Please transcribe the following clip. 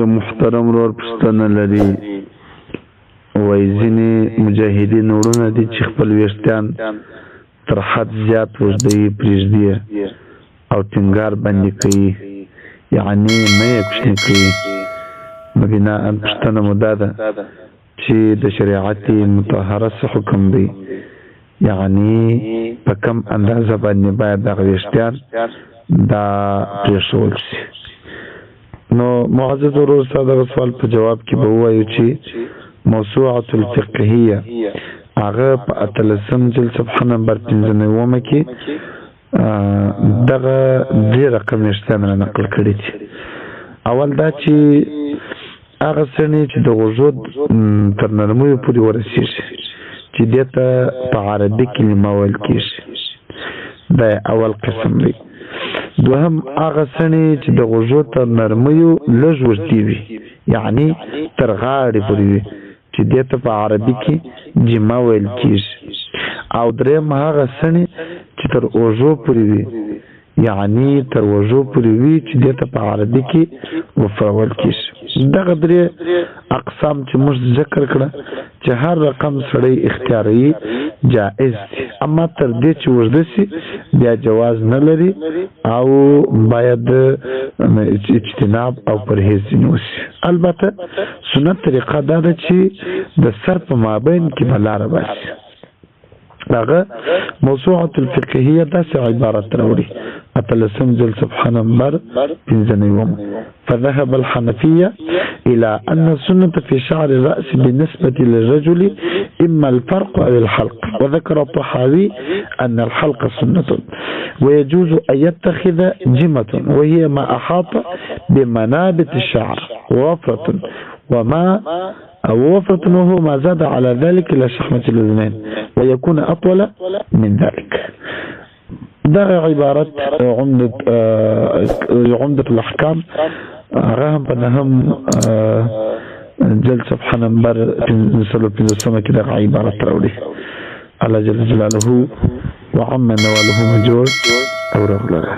یو محترم ورور پوښتنه لري، وایي ځینې مجاهدین وروڼه دي چې خپل ویښتان تر حد زیات اوږدوي، پرېږدي او ټینګار باندې کوي، یعنې نه یې کوچني کوي. نو بناءً پوښتنه مو دا ده چې د شریعت مطهره څه حکم دی، یعنې په کم اندازه باندې باید دغه ویښتان دا پرېښول شي. نو معزز ورور ستا دغه سوال په جواب کې به ووایو چې موسوعة الفقهیه هغه په 18 جلد صفحه نمبر 59 کې دغه 3 رقم ویښتان را نقل کړي دي. اول دا چې هغه سړی چې د غوږو تر نرمیو پورې ورسېږي چې دې ته په عربي کلمه ویل کېږي، دا اول قسم دی. دوهم هغه سړی چې د غوږو تر نرمیو لږ اوږدې وي، یعنې تر غاړې پورې وي چې دې ته په عربي کې جمه ویل کېږي. او دریم هغه سړی چې تر اوږو پورې وي، یعنې تر اوږو پورې وي چې دې ته په عربي کې وفره ویل کېږي. دغه 3 اقسام چې موږ ذکر کړه چې هر رقم سړی اختیاري جائز دی، اما تر دې چې اوږده شي بیا جواز نه لري او باید اجتناب او پرهیز ځینې وشي. البته سنت طریقه دا ده چې د سر په مابین کې به لاره باسي. هغه موسوعة الفقهیه داسې عبارت راوړي 18 جلد صفحه نمبر 59. فذهب الحنفية إلى أن السنة في شعر الرأس بالنسبة للرجل إما الفرق أو الحلق، وذكر الطحاوي أن الحلق سنة ويجوز أن يتخذ جمة وهي ما أحاط بمنابت الشعر ووفرة وهو ما زاد على ذلك إلى شحمة الأذنين ويكون أطول من ذلك. ده عبارة عمدة الأحكام غاهم بنهم جلد صفحة نمبر 53 كده عبارة راولي الله جل جلاله وعم نواله مجور أو رغلغه.